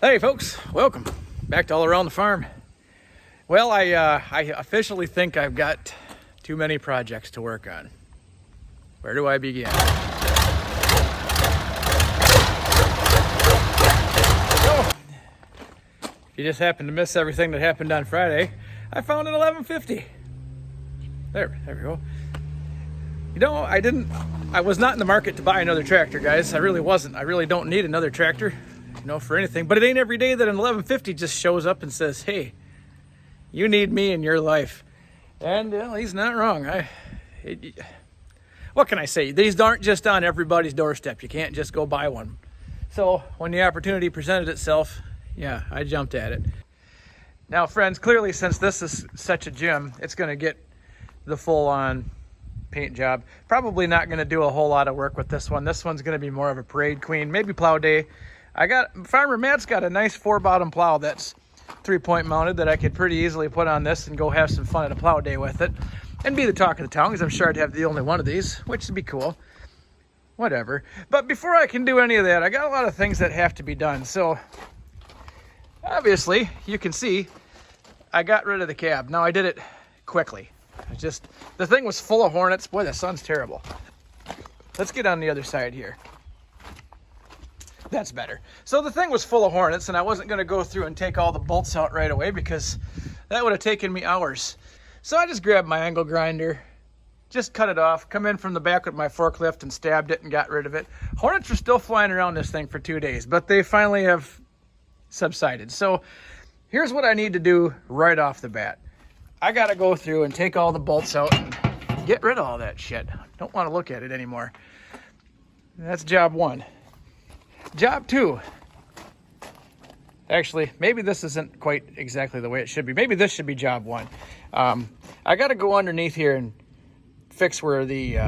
Hey folks, welcome back to All Around the Farm. Well, I officially think I've got too many projects to work on. Where do I begin? So, if you just happened to miss everything that happened on Friday, I found an 1150. There we go. You know, I was not in the market to buy another tractor, guys. I really wasn't. I really don't need another tractor, for anything. But it ain't every day that an 1150 just shows up and says, hey, you need me in your life. And he's not wrong. What can I say? These aren't just on everybody's doorstep. You can't just go buy one. So when the opportunity presented itself, yeah, I jumped at it. Now, friends, clearly since this is such a gem, it's going to get the full-on paint job. Probably not going to do a whole lot of work with this one. This one's going to be more of a parade queen, maybe plow day. Farmer Matt's got a nice 4-bottom plow that's 3-point mounted that I could pretty easily put on this and go have some fun at a plow day with it and be the talk of the town, because I'm sure I'd have the only one of these, which would be cool. Whatever. But before I can do any of that, I got a lot of things that have to be done. So obviously you can see I got rid of the cab. Now I did it quickly. The thing was full of hornets. Boy, the sun's terrible. Let's get on the other side here. That's better. So the thing was full of hornets, and I wasn't going to go through and take all the bolts out right away because that would have taken me hours. So I just grabbed my angle grinder, just cut it off, come in from the back with my forklift and stabbed it and got rid of it. Hornets were still flying around this thing for 2 days, but they finally have subsided. So here's what I need to do right off the bat. I got to go through and take all the bolts out and get rid of all that shit. Don't want to look at it anymore. That's job one. Job two. Actually, maybe this isn't quite exactly the way it should be. Maybe this should be job one. I got to go underneath here and fix where the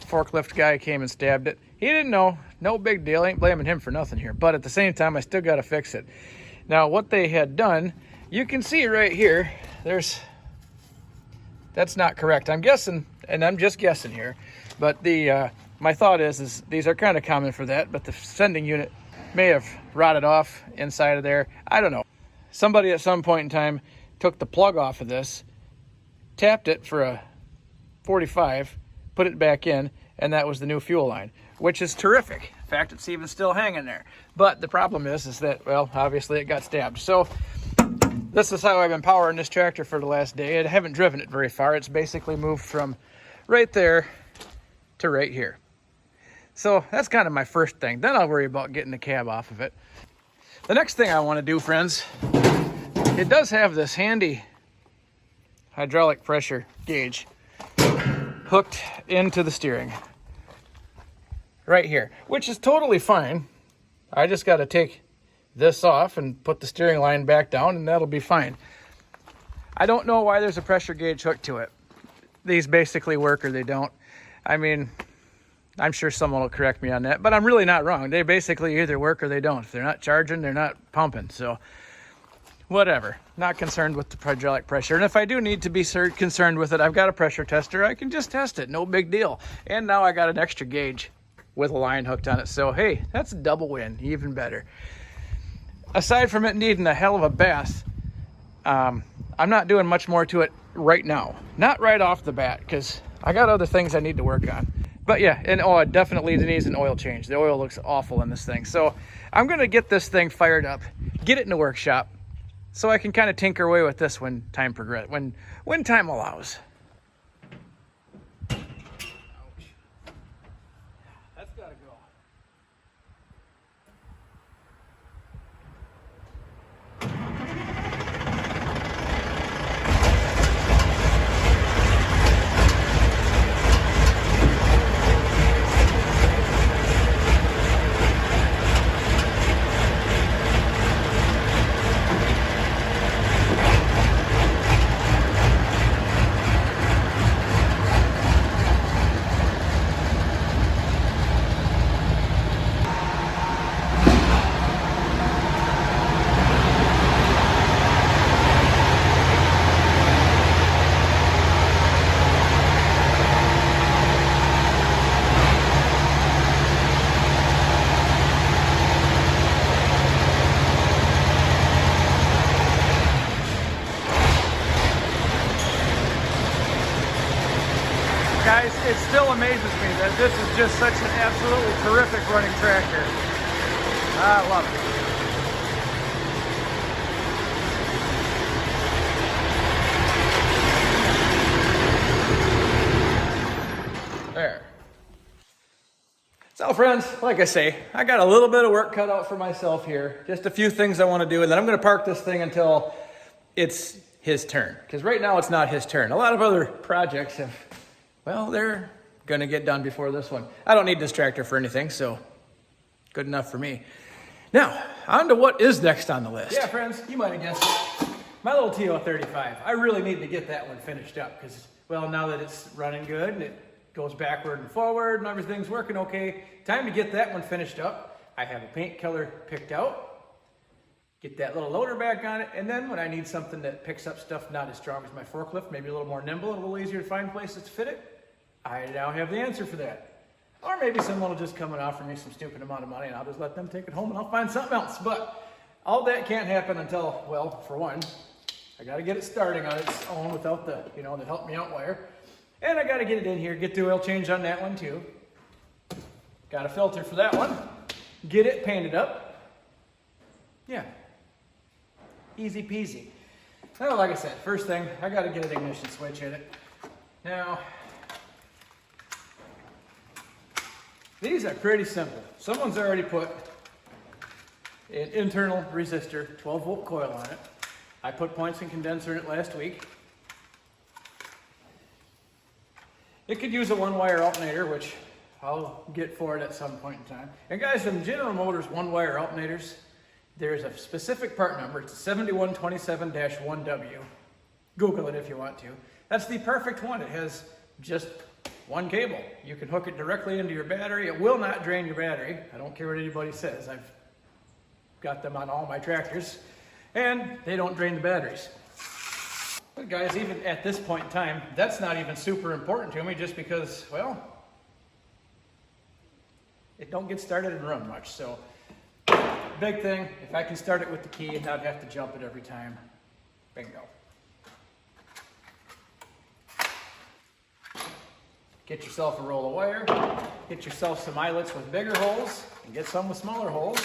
forklift guy came and stabbed it. He didn't know. No big deal. Ain't blaming him for nothing here. But at the same time, I still got to fix it. Now, what they had done, you can see right here, that's not correct. I'm guessing, and I'm just guessing here, but my thought is these are kind of common for that, but the sending unit may have rotted off inside of there. I don't know. Somebody at some point in time took the plug off of this, tapped it for a 45, put it back in, and that was the new fuel line, which is terrific. In fact, it's even still hanging there. But the problem is that, well, obviously it got stabbed. So this is how I've been powering this tractor for the last day. I haven't driven it very far. It's basically moved from right there to right here. So that's kind of my first thing. Then I'll worry about getting the cab off of it. The next thing I want to do, friends, it does have this handy hydraulic pressure gauge hooked into the steering right here, which is totally fine. I just got to take this off and put the steering line back down, and that'll be fine. I don't know why there's a pressure gauge hooked to it. These basically work or they don't. I mean, I'm sure someone will correct me on that, but I'm really not wrong. They basically either work or they don't. If they're not charging, they're not pumping. So whatever. Not concerned with the hydraulic pressure. And if I do need to be concerned with it, I've got a pressure tester. I can just test it. No big deal. And now I got an extra gauge with a line hooked on it. So hey, that's a double win. Even better. Aside from it needing a hell of a bath, I'm not doing much more to it right now. Not right off the bat, because I got other things I need to work on. But yeah, and it definitely needs an oil change. The oil looks awful in this thing. So I'm going to get this thing fired up, get it in the workshop, so I can kind of tinker away with this when time when time allows. That's got to go. still amazes me that this is just such an absolutely terrific running tractor. I love it. There. So friends, like I say, I got a little bit of work cut out for myself here. Just a few things I want to do, and then I'm going to park this thing until it's his turn. Because right now it's not his turn. A lot of other projects have, well, they're going to get done before this one. I don't need this tractor for anything, so good enough for me. Now, on to what is next on the list. Yeah, friends, you might have guessed it. My little TO35. I really need to get that one finished up because, well, now that it's running good and it goes backward and forward and everything's working okay, time to get that one finished up. I have a paint color picked out, get that little loader back on it, and then when I need something that picks up stuff not as strong as my forklift, maybe a little more nimble and a little easier to find places to fit it, I now have the answer for that. Or maybe someone will just come and offer me some stupid amount of money and I'll just let them take it home and I'll find something else. But all that can't happen until, well, for one, I got to get it starting on its own without the, the help me out wire. And I got to get it in here, get the oil change on that one too. Got a filter for that one. Get it painted up. Yeah. Easy peasy. Now, like I said, first thing, I got to get an ignition switch in it. Now, these are pretty simple. Someone's already put an internal resistor, 12 volt coil on it. I put points and condenser in it last week. It could use a one-wire alternator, which I'll get for it at some point in time. And guys, in General Motors one-wire alternators, there's a specific part number. It's 7127-1W. Google it if you want to. That's the perfect one. It has just one cable. You can hook it directly into your battery. It will not drain your battery. I don't care what anybody says. I've got them on all my tractors. And they don't drain the batteries. But guys, even at this point in time, that's not even super important to me just because, well, it don't get started and run much. So, big thing, if I can start it with the key and not have to jump it every time, bingo. Get yourself a roll of wire, get yourself some eyelets with bigger holes, and get some with smaller holes.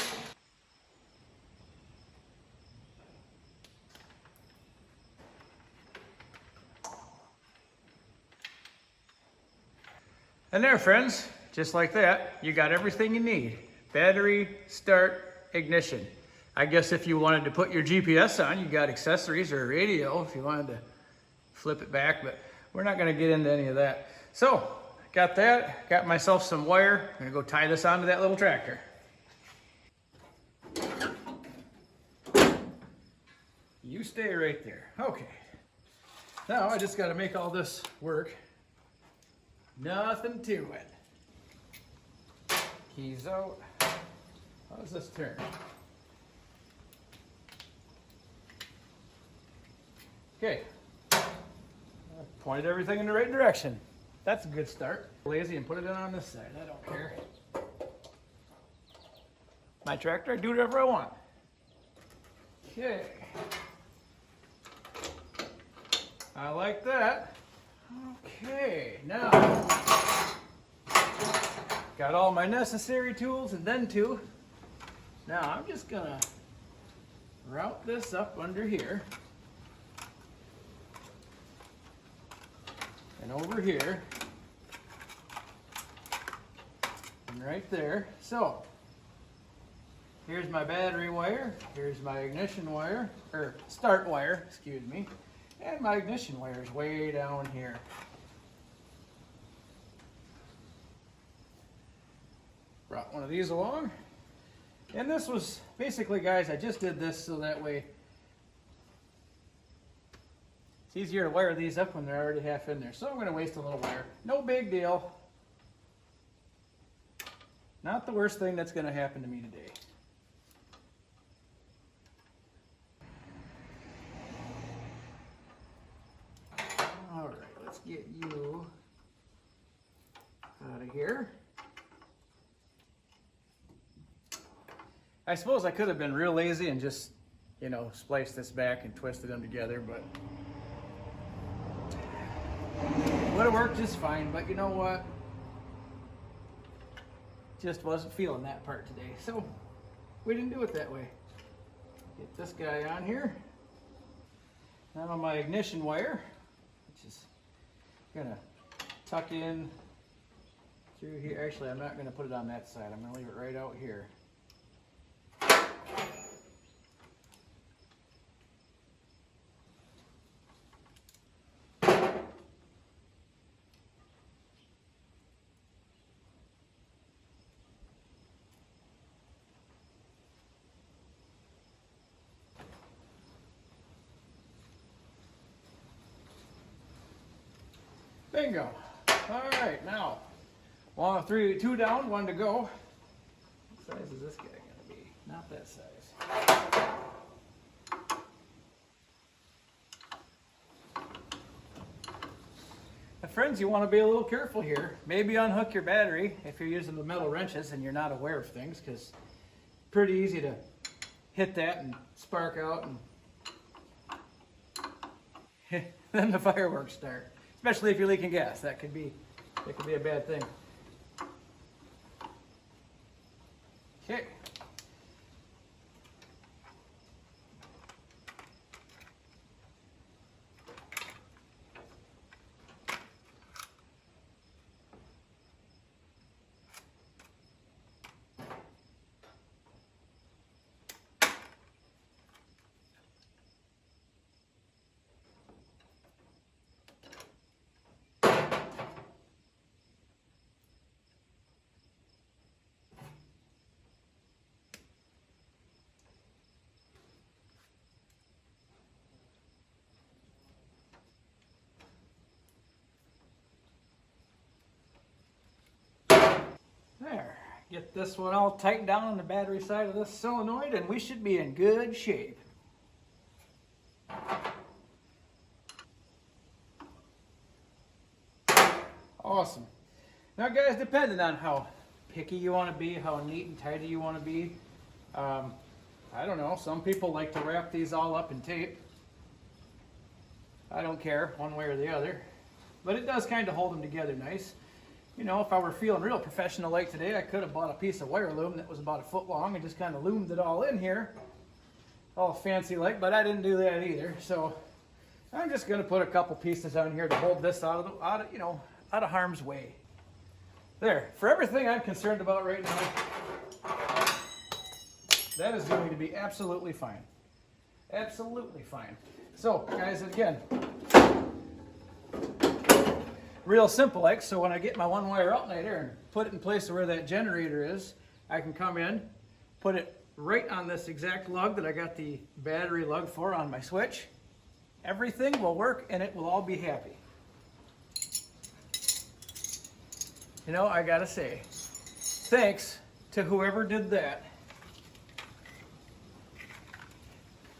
And there, friends, just like that, you got everything you need. Battery, start, ignition. I guess if you wanted to put your GPS on, you got accessories or a radio if you wanted to flip it back, but we're not gonna get into any of that. So, got that, got myself some wire. I'm gonna go tie this onto that little tractor. You stay right there. Okay. Now I just gotta make all this work. Nothing to it. Keys out. How does this turn? Okay. I pointed everything in the right direction. That's a good start. Lazy and put it in on this side. I don't care. My tractor, I do whatever I want. Okay. I like that. Okay, now got all my necessary tools and then two. Now I'm just gonna route this up under here and over here and right there. So here's my battery wire, here's my ignition wire, or start wire, excuse me. And my ignition wire is way down here. Brought one of these along. And this was basically, guys, I just did this so that way it's easier to wire these up when they're already half in there. So I'm going to waste a little wire. No big deal. Not the worst thing that's going to happen to me today. All right, let's get you out of here. I suppose I could have been real lazy and just, spliced this back and twisted them together, but would have worked just fine. But you know what? just wasn't feeling that part today. So we didn't do it that way. Get this guy on here. Now on my ignition wire, which is gonna tuck in through here. Actually, I'm not gonna put it on that side. I'm gonna leave it right out here. Bingo. All right, now, two down, one to go. What size is this guy gonna be? Not that size. Now, friends, you want to be a little careful here. Maybe unhook your battery if you're using the metal wrenches and you're not aware of things, because pretty easy to hit that and spark out, and then the fireworks start. Especially if you're leaking gas, that could be a bad thing. Okay. There, get this one all tightened down on the battery side of this solenoid and we should be in good shape. Awesome. Now guys, depending on how picky you want to be, how neat and tidy you want to be, I don't know, some people like to wrap these all up in tape. I don't care one way or the other, but it does kind of hold them together nice. You know, if I were feeling real professional like today, I could have bought a piece of wire loom that was about 1 foot long and just kind of loomed it all in here, all fancy like, but I didn't do that either. So I'm just going to put a couple pieces on here to hold this out of harm's way. There, for everything I'm concerned about right now, that is going to be absolutely fine. Absolutely fine. So guys, again, real simple like, so when I get my one wire alternator and put it in place where that generator is, I can come in, put it right on this exact lug that I got the battery lug for on my switch. Everything will work and it will all be happy. You know, I gotta say, thanks to whoever did that.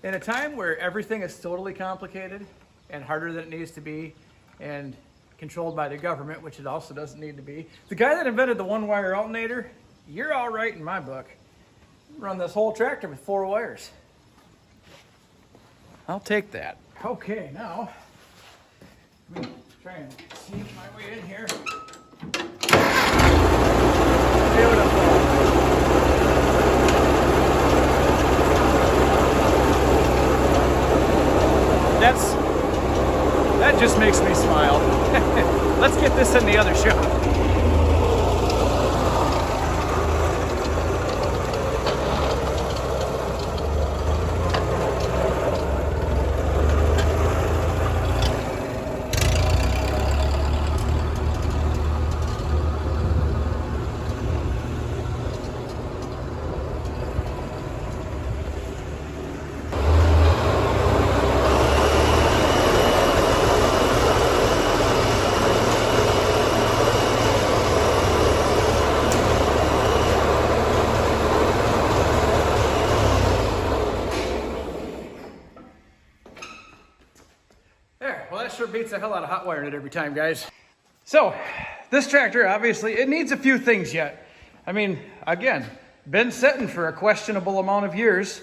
In a time where everything is totally complicated and harder than it needs to be, and controlled by the government, which it also doesn't need to be. The guy that invented the one-wire alternator, you're all right in my book. Run this whole tractor with 4 wires. I'll take that. Okay, now, let me try and sneak my way in here. Beautiful. That just makes me smile. Let's get this in the other shop. Sure beats the hell out of hot wiring it every time, guys. So this tractor, obviously, it needs a few things yet. I mean, again, been sitting for a questionable amount of years.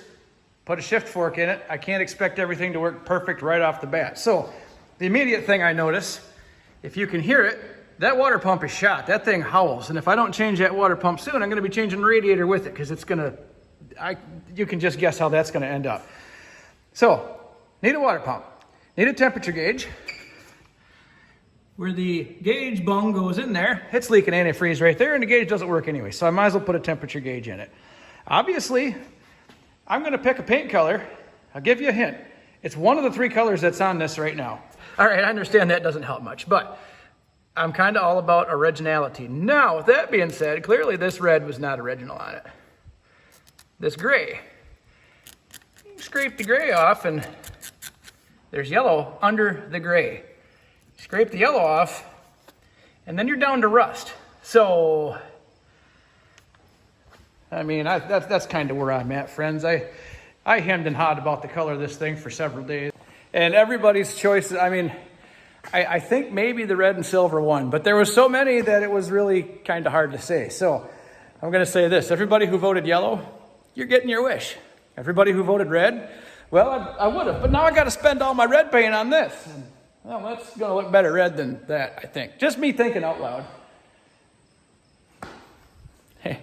Put a shift fork in it. I can't expect everything to work perfect right off the bat. So the immediate thing I notice, if you can hear it, that water pump is shot. That thing howls. And if I don't change that water pump soon, I'm going to be changing the radiator with it because it's going to, you can just guess how that's going to end up. So, need a water pump. Need a temperature gauge. Where the gauge bung goes in there, it's leaking antifreeze right there, and the gauge doesn't work anyway. So I might as well put a temperature gauge in it. Obviously, I'm going to pick a paint color. I'll give you a hint. It's one of the 3 colors that's on this right now. All right, I understand that doesn't help much, but I'm kind of all about originality. Now, with that being said, clearly this red was not original on it. This gray. Scrape the gray off, and there's yellow under the gray. Scrape the yellow off, and then you're down to rust. So, I mean, that's kind of where I'm at, friends. I hemmed and hawed about the color of this thing for several days. And everybody's choices, I mean, I think maybe the red and silver won, but there was so many that it was really kind of hard to say. So I'm going to say this. Everybody who voted yellow, you're getting your wish. Everybody who voted red, well, I would have, but now I got to spend all my red paint on this. And, well, that's going to look better red than that, I think. Just me thinking out loud. Hey.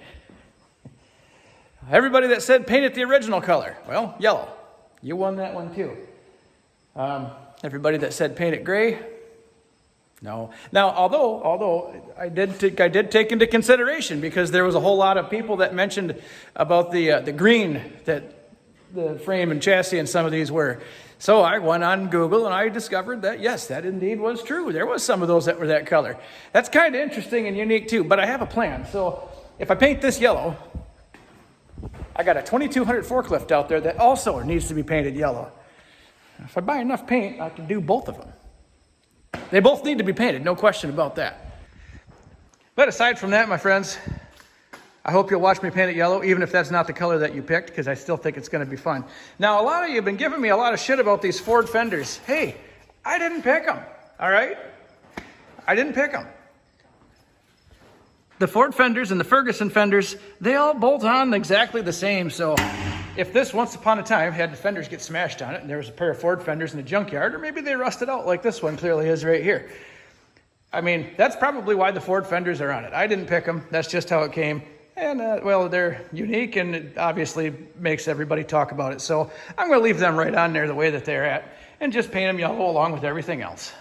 Everybody that said paint it the original color, well, yellow. You won that one too. Everybody that said paint it gray, no. Now, although I did take into consideration, because there was a whole lot of people that mentioned about the green that the frame and chassis and some of these were. So I went on Google and I discovered that, yes, that indeed was true. There was some of those that were that color. That's kind of interesting and unique too, but I have a plan. So if I paint this yellow, I got a 2200 forklift out there that also needs to be painted yellow. If I buy enough paint, I can do both of them. They both need to be painted, no question about that. But aside from that, my friends, I hope you'll watch me paint it yellow, even if that's not the color that you picked, because I still think it's going to be fun. Now, a lot of you have been giving me a lot of shit about these Ford fenders. Hey, I didn't pick them, all right? I didn't pick them. The Ford fenders and the Ferguson fenders, they all bolt on exactly the same. So if this once upon a time had the fenders get smashed on it and there was a pair of Ford fenders in the junkyard, or maybe they rusted out like this one clearly is right here. I mean, that's probably why the Ford fenders are on it. I didn't pick them. That's just how it came. And, well, they're unique, and it obviously makes everybody talk about it. So I'm going to leave them right on there the way that they're at and just paint them yellow along with everything else.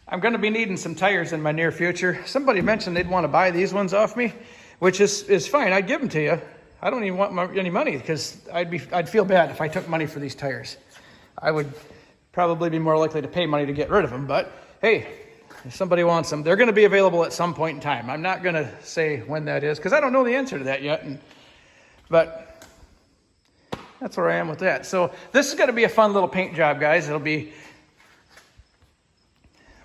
I'm going to be needing some tires in my near future. Somebody mentioned they'd want to buy these ones off me, which is fine. I'd give them to you. I don't even want any money, because I'd feel bad if I took money for these tires. I would probably be more likely to pay money to get rid of them, but hey, if somebody wants them, they're going to be available at some point in time. I'm not going to say when that is, because I don't know the answer to that yet. But that's where I am with that. So this is going to be a fun little paint job, guys. It'll be,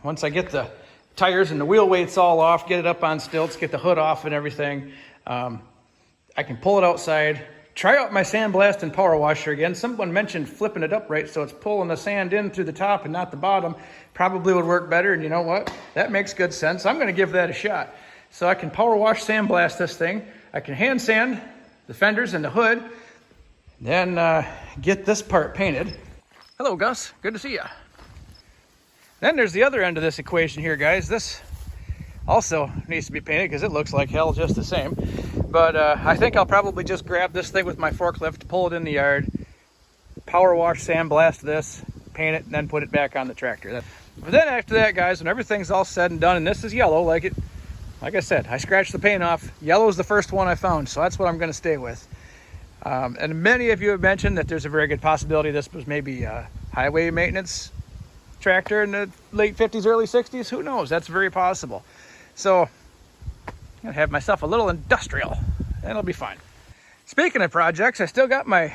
once I get the tires and the wheel weights all off, get it up on stilts, get the hood off and everything, I can pull it outside, try out my sandblast and power washer again. Someone mentioned flipping it upright so it's pulling the sand in through the top and not the bottom. Probably would work better, and you know what? That makes good sense. I'm going to give that a shot. So I can power wash, sandblast this thing. I can hand sand the fenders and the hood, then get this part painted. Hello, Gus. Good to see you. Then there's the other end of this equation here, guys. This also needs to be painted because it looks like hell just the same. But I think I'll probably just grab this thing with my forklift, pull it in the yard, power wash, sandblast this, paint it, and then put it back on the tractor. But then after that, guys, when everything's all said and done, and this is yellow, like I said, I scratched the paint off. Yellow is the first one I found, so that's what I'm going to stay with. And many of you have mentioned that there's a very good possibility this was maybe a highway maintenance tractor in the late 50s, early 60s. Who knows? That's very possible. So I'm going to have myself a little industrial, and it'll be fine. Speaking of projects, I still got my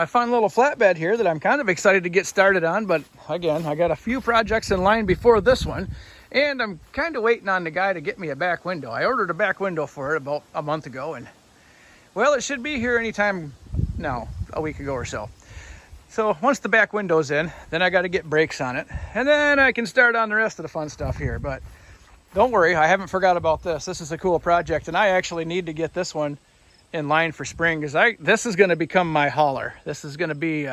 fun little flatbed here that I'm kind of excited to get started on. But again, I got a few projects in line before this one, and I'm kind of waiting on the guy to get me a back window. I ordered a back window for it about a month ago, and well, it should be here anytime now, a week ago or so. So once the back window's in, then I got to get brakes on it, and then I can start on the rest of the fun stuff here. But don't worry, I haven't forgot about this. This is a cool project, and I actually need to get this one in line for spring, because this is going to become my hauler. This is going to be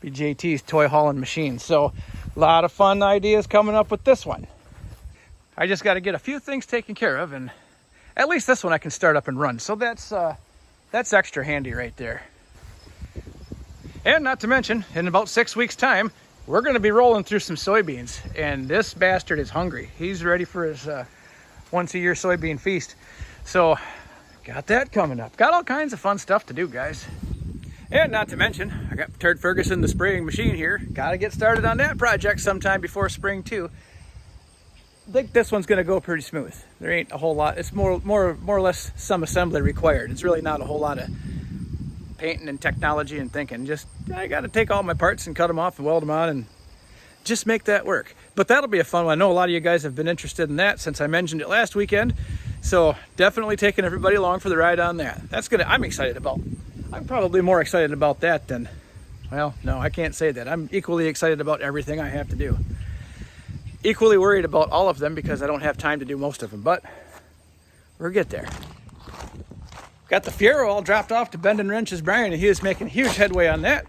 JT's toy hauling machine. So A lot of fun ideas coming up with this one. I just got to get a few things taken care of, and at least this one I can start up and run. So that's extra handy right there. And not to mention, in about 6 weeks' time, we're going to be rolling through some soybeans, and this bastard is hungry. He's ready for his once-a-year soybean feast. So, got that coming up. Got all kinds of fun stuff to do, guys. And not to mention, I got Massey Ferguson, the spraying machine here. Got to get started on that project sometime before spring, too. I think this one's going to go pretty smooth. There ain't a whole lot. It's more or less some assembly required. It's really not a whole lot of painting and technology and thinking. Just, I got to take all my parts and cut them off and weld them on and just make that work. But that'll be a fun one. I know a lot of you guys have been interested in that since I mentioned it last weekend. So definitely taking everybody along for the ride on that. I'm excited about. I'm probably more excited about that than, well, no, I can't say that. I'm equally excited about everything I have to do. Equally worried about all of them because I don't have time to do most of them, but we'll get there. Got the Fiero all dropped off to Bend and Wrenches Brian, and he is making huge headway on that.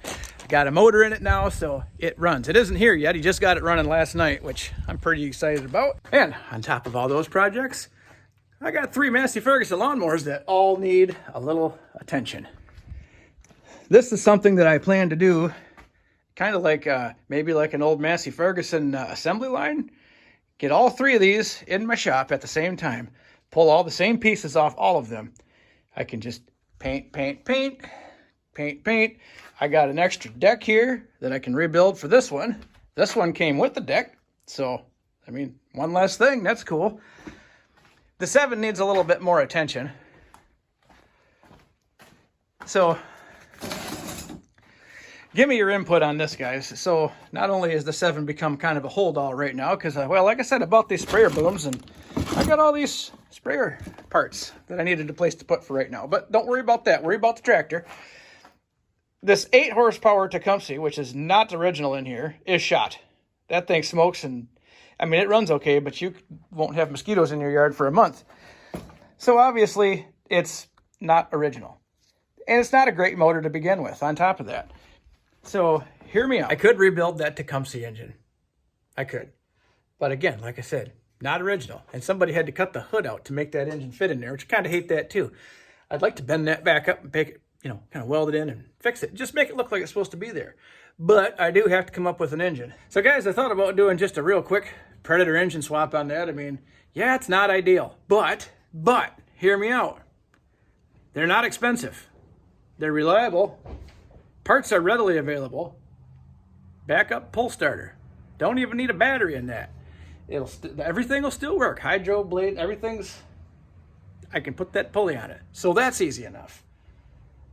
Got a motor in it now, so it runs. It isn't here yet. He just got it running last night, which I'm pretty excited about. And on top of all those projects, I got 3 Massey Ferguson lawnmowers that all need a little attention. This is something that I plan to do kind of like maybe like an old Massey Ferguson assembly line. Get all 3 of these in my shop at the same time. Pull all the same pieces off all of them. I can just paint. I got an extra deck here that I can rebuild for this one. This one came with the deck. So, I mean, one less thing. That's cool. The 7 needs a little bit more attention. So, give me your input on this, guys. So, not only has the 7 become kind of a hold all right now, because, well, like I said, I bought these sprayer booms, and I got all these sprayer parts that I needed a place to put for right now. But don't worry about that. Worry about the tractor. This 8 horsepower Tecumseh, which is not original in here, is shot. That thing smokes, and I mean, it runs okay, but you won't have mosquitoes in your yard for a month. So obviously, it's not original. And it's not a great motor to begin with, on top of that. So, hear me out. I could rebuild that Tecumseh engine. I could. But again, like I said, not original. And somebody had to cut the hood out to make that engine fit in there, which I kind of hate that too. I'd like to bend that back up and make it, kind of weld it in and fix it. Just make it look like it's supposed to be there. But I do have to come up with an engine. So guys, I thought about doing just a real quick Predator engine swap on that. I mean, yeah, it's not ideal. But, hear me out. They're not expensive. They're reliable. Parts are readily available. Backup pull starter. Don't even need a battery in that. Everything will still work. Hydro blade, I can put that pulley on it. So that's easy enough.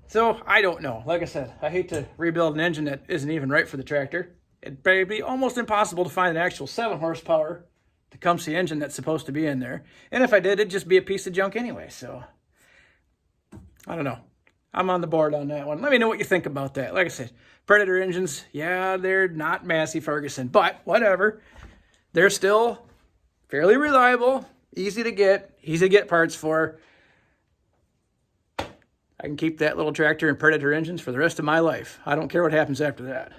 So I don't know. Like I said, I hate to rebuild an engine that isn't even right for the tractor. It'd be almost impossible to find an actual 7 horsepower Tecumseh engine that's supposed to be in there. And if I did, it'd just be a piece of junk anyway. So I don't know. I'm on the board on that one. Let me know what you think about that. Like I said, Predator engines, yeah, they're not Massey Ferguson, but whatever. They're still fairly reliable, easy to get parts for. I can keep that little tractor and Predator engines for the rest of my life. I don't care what happens after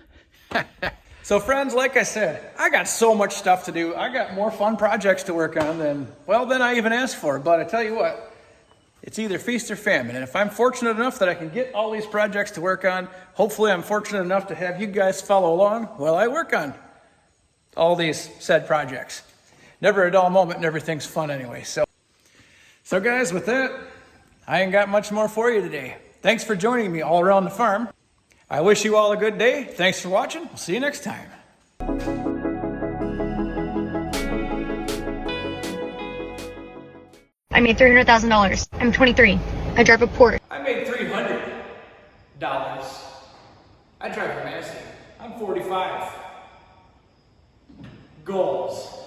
that. So friends, like I said, I got so much stuff to do. I got more fun projects to work on than I even asked for. But I tell you what, it's either feast or famine. And if I'm fortunate enough that I can get all these projects to work on, hopefully I'm fortunate enough to have you guys follow along while I work on all these said projects. Never a dull moment and everything's fun anyway. So guys, with that, I ain't got much more for you today. Thanks for joining me all around the farm. I wish you all a good day. Thanks for watching. We'll see you next time. I made $300,000. I'm 23. I drive a Porsche. I made $300. I drive a Massey. I'm 45. Goals.